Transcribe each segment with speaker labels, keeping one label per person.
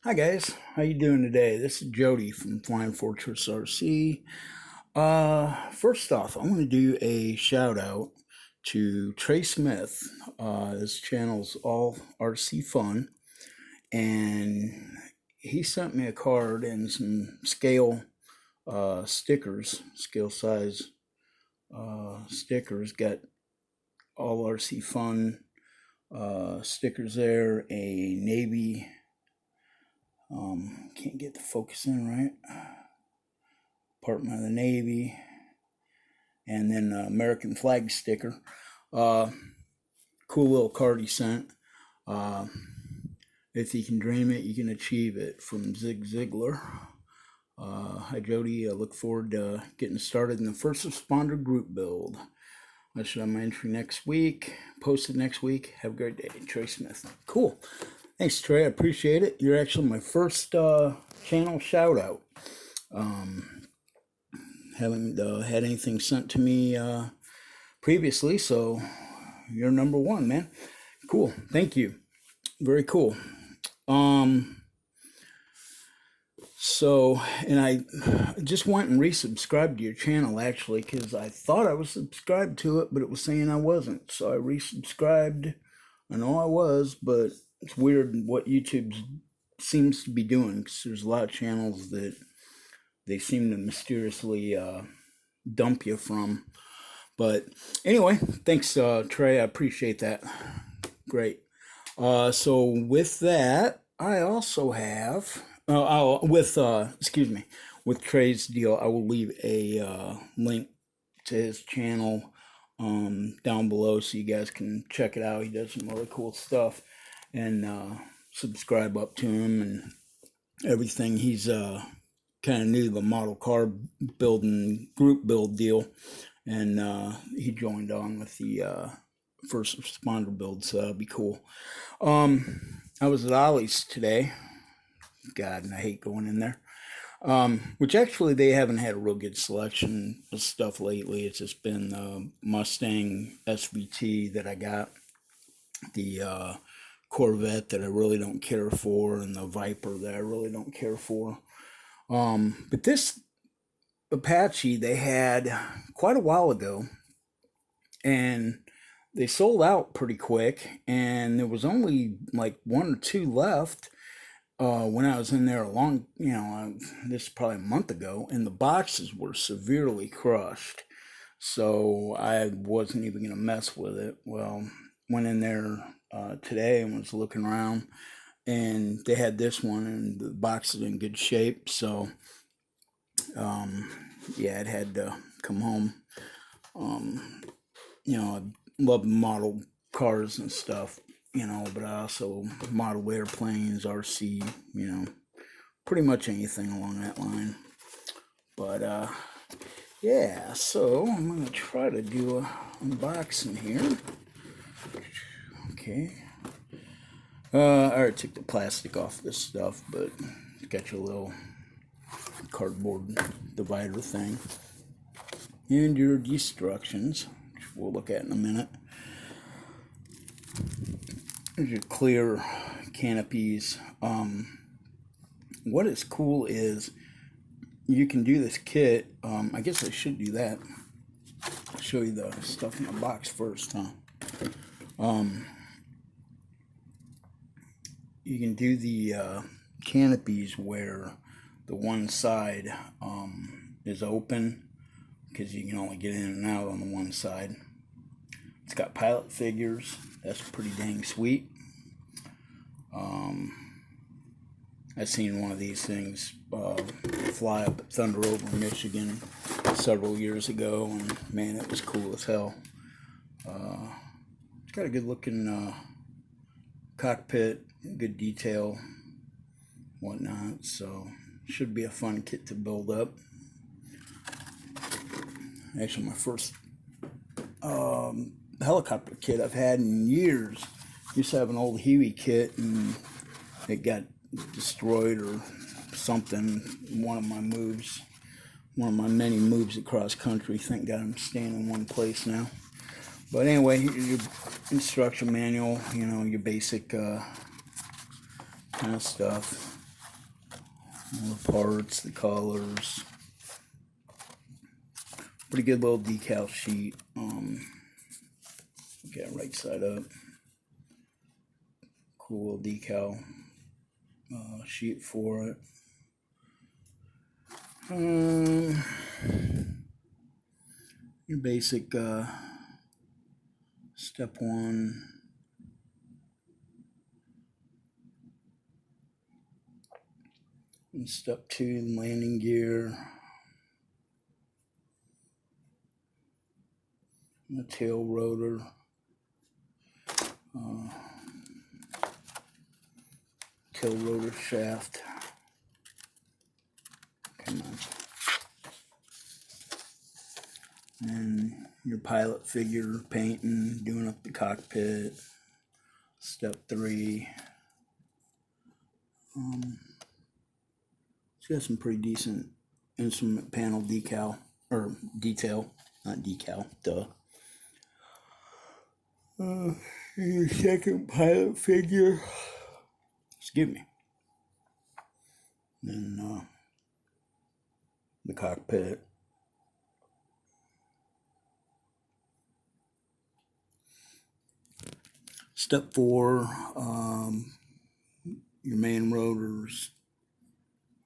Speaker 1: Hi guys, how you doing today? This is Jody from Flying Fortress RC. First off, I want to do a shout out to Trey Smith. His channel's all RC fun, and he sent me a card and some scale stickers, scale size stickers. Got all RC fun stickers there. A Navy. Can't get the focus in right. Department of the Navy, and then American flag sticker. Cool little card he sent. If you can dream it, you can achieve it, from Zig Ziglar. Hi Jody, I look forward to getting started in the first responder group build. I should have my entry next week, posted next week. Have a great day, Trey Smith. Cool. Thanks, Trey. I appreciate it. You're actually my first channel shout out. Haven't had anything sent to me previously, so you're number one, man. Cool. Thank you. Very cool. So, and I just went and resubscribed to your channel, actually, because I thought I was subscribed to it, but it was saying I wasn't. So I resubscribed. I know I was, but it's weird what YouTube seems to be doing, because there's a lot of channels that they seem to mysteriously dump you from. But anyway, thanks, Trey. I appreciate that. Great. So with that, I also have with Trey's deal, I will leave a link to his channel down below so you guys can check it out. He does some really cool stuff, and subscribe up to him and everything. He's kind of new to the model car building group build deal, and he joined on with the first responder build, so that'll be cool. I was at Ollie's today. God, and I hate going in there. Which actually they haven't had a real good selection of stuff lately. It's just been the Mustang SVT that I got, the Corvette that I really don't care for, and the Viper that I really don't care for. But this Apache they had quite a while ago, and they sold out pretty quick, and there was only like one or two left when I was in there this is probably a month ago, and the boxes were severely crushed. So I wasn't even going to mess with it. Well, went in there today and was looking around, and they had this one, and the box is in good shape. So, yeah, it had to come home. I love model cars and stuff, but I also model airplanes, RC, pretty much anything along that line. But, yeah, so I'm going to try to do a unboxing here. Okay. I already took the plastic off this stuff, but it's got your little cardboard divider thing. And your instructions, which we'll look at in a minute. There's your clear canopies. What is cool is you can do this kit. I guess I should do that. I'll show you the stuff in the box first, huh? You can do the canopies where the one side is open, because you can only get in and out on the one side. It's got pilot figures. That's pretty dang sweet. I seen one of these things fly up at Thunder over Michigan several years ago, and man, it was cool as hell. It's got a good looking cockpit, good detail, whatnot, so should be a fun kit to build up. Actually, my first helicopter kit I've had in years. Used to have an old Huey kit, and it got destroyed or something. One of my many moves across country. Thank God I'm staying in one place now. But anyway, your instruction manual, your basic kind of stuff. All the parts, the colors. Pretty good little decal sheet. Okay, right side up. Cool little decal sheet for it. Your basic step 1. And step 2, landing gear. And the tail rotor. Tail rotor shaft. Come on. And your pilot figure painting, doing up the cockpit. Step 3. It's got some pretty decent instrument panel detail, not decal, duh. Your second pilot figure. Excuse me. Then the cockpit. Step 4, your main rotors,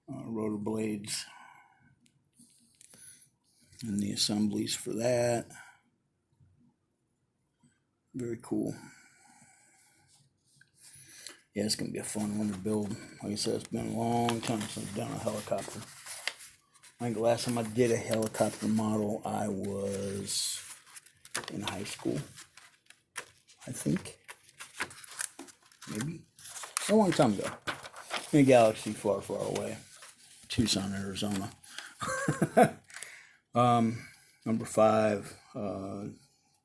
Speaker 1: rotor blades, and the assemblies for that. Very cool. Yeah, it's going to be a fun one to build. Like I said, it's been a long time since I've done a helicopter. I think the last time I did a helicopter model, I was in high school. I think. Maybe. A long time ago. In a galaxy far, far away. Tucson, Arizona. Number 5,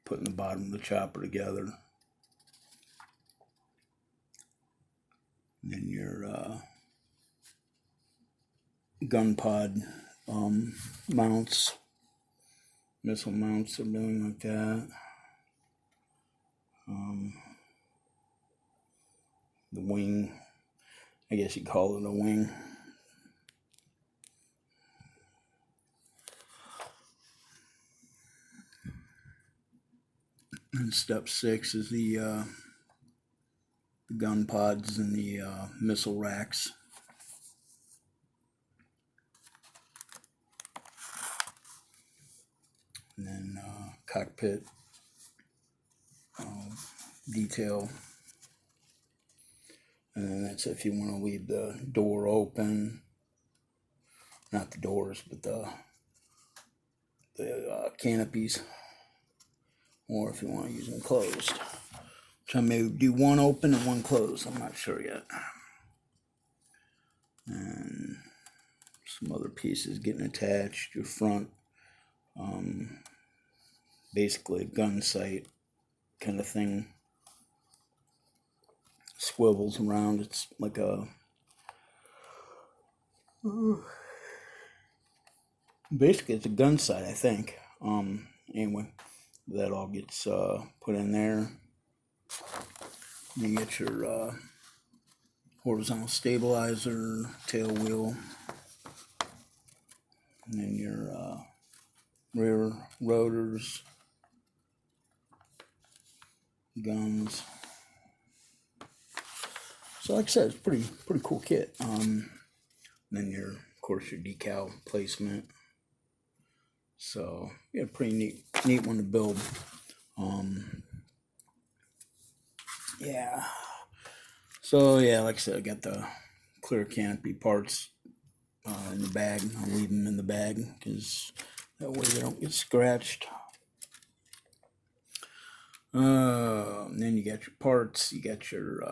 Speaker 1: putting the bottom of the chopper together. And then your gun pod mounts, missile mounts, something like that. The wing, I guess you'd call it a wing. And step 6 is the gun pods and the missile racks. And then cockpit detail. And then that's if you want to leave the door open. Not the doors, but the canopies. Or if you want to use them closed. So I may do one open and one closed. I'm not sure yet. And some other pieces getting attached. Your front, basically a gun sight kind of thing. Swivels around. It's like a basically it's a gun sight, I think. Anyway, that all gets put in there. You get your horizontal stabilizer, tail wheel, and then your rear rotors, guns. So like I said, it's pretty cool kit. Then of course your decal placement. So yeah, pretty neat one to build. Yeah. So yeah, like I said, I got the clear canopy parts in the bag. I'll leave them in the bag because that way they don't get scratched. And then you got your parts. You got your.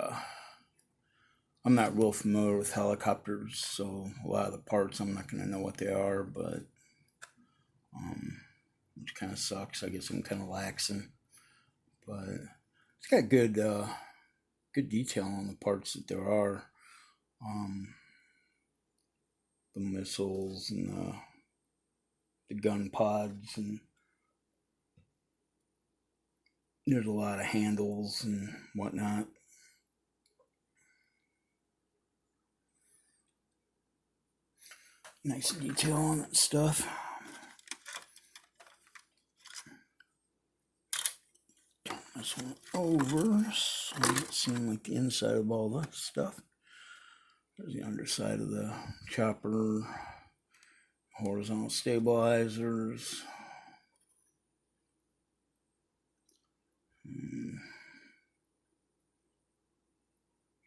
Speaker 1: I'm not real familiar with helicopters, so a lot of the parts I'm not gonna know what they are, but which kind of sucks. I guess I'm kind of laxing, but it's got good detail on the parts that there are. The missiles and the gun pods, and there's a lot of handles and whatnot. Nice detail on that stuff. Turn this one over so it seems like the inside of all the stuff. There's the underside of the chopper, horizontal stabilizers.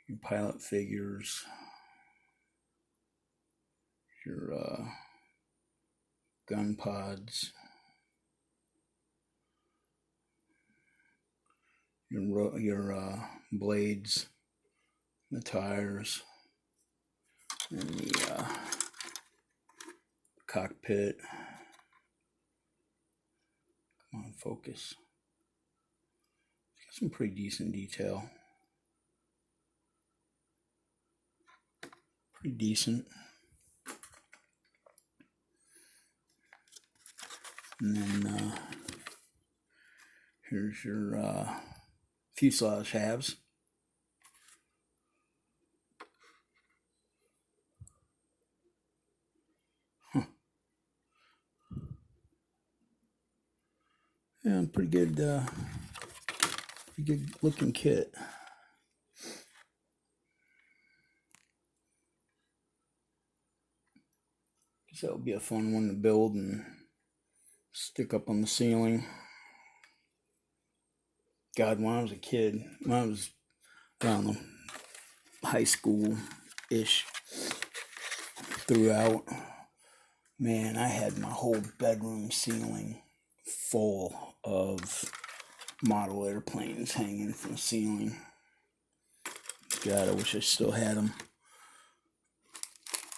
Speaker 1: Your pilot figures. Your gun pods. Your blades, the tires, and the cockpit. Come on, focus. Got some pretty decent detail. Pretty decent. And then here's your fuselage halves. Yeah, pretty good looking kit. Guess that would be a fun one to build and stick up on the ceiling. God, when I was a kid, when I was, I don't know, high school-ish throughout, man, I had my whole bedroom ceiling full of model airplanes hanging from the ceiling. God, I wish I still had them.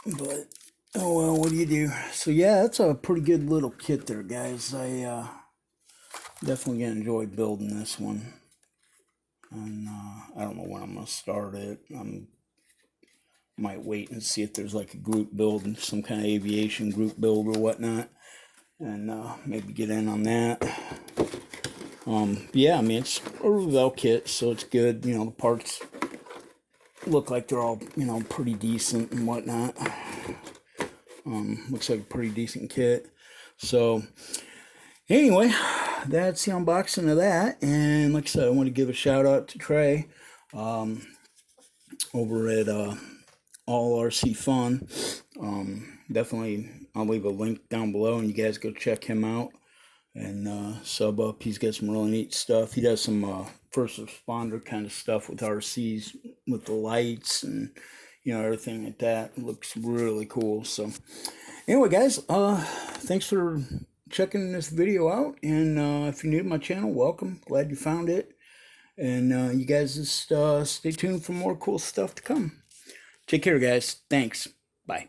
Speaker 1: But, oh well, what do you do? So yeah, that's a pretty good little kit there, guys. I definitely gonna enjoy building this one. And I don't know when I'm gonna start it. Might wait and see if there's like a group build, some kind of aviation group build or whatnot, and maybe get in on that. Yeah, I mean, it's a Revell kit, so it's good. You know, the parts look like they're all, you know, pretty decent and whatnot. Looks like a pretty decent kit. So anyway, that's the unboxing of that. And like I said, I want to give a shout out to Trey over at All RC Fun. Definitely, I'll leave a link down below, and you guys go check him out and sub up. He's got some really neat stuff. He does some first responder kind of stuff with RCs, with the lights and, you know, everything like that. It looks really cool. So anyway, guys, thanks for checking this video out. And if you're new to my channel, welcome. Glad you found it. And you guys just stay tuned for more cool stuff to come. Take care, guys. Thanks. Bye.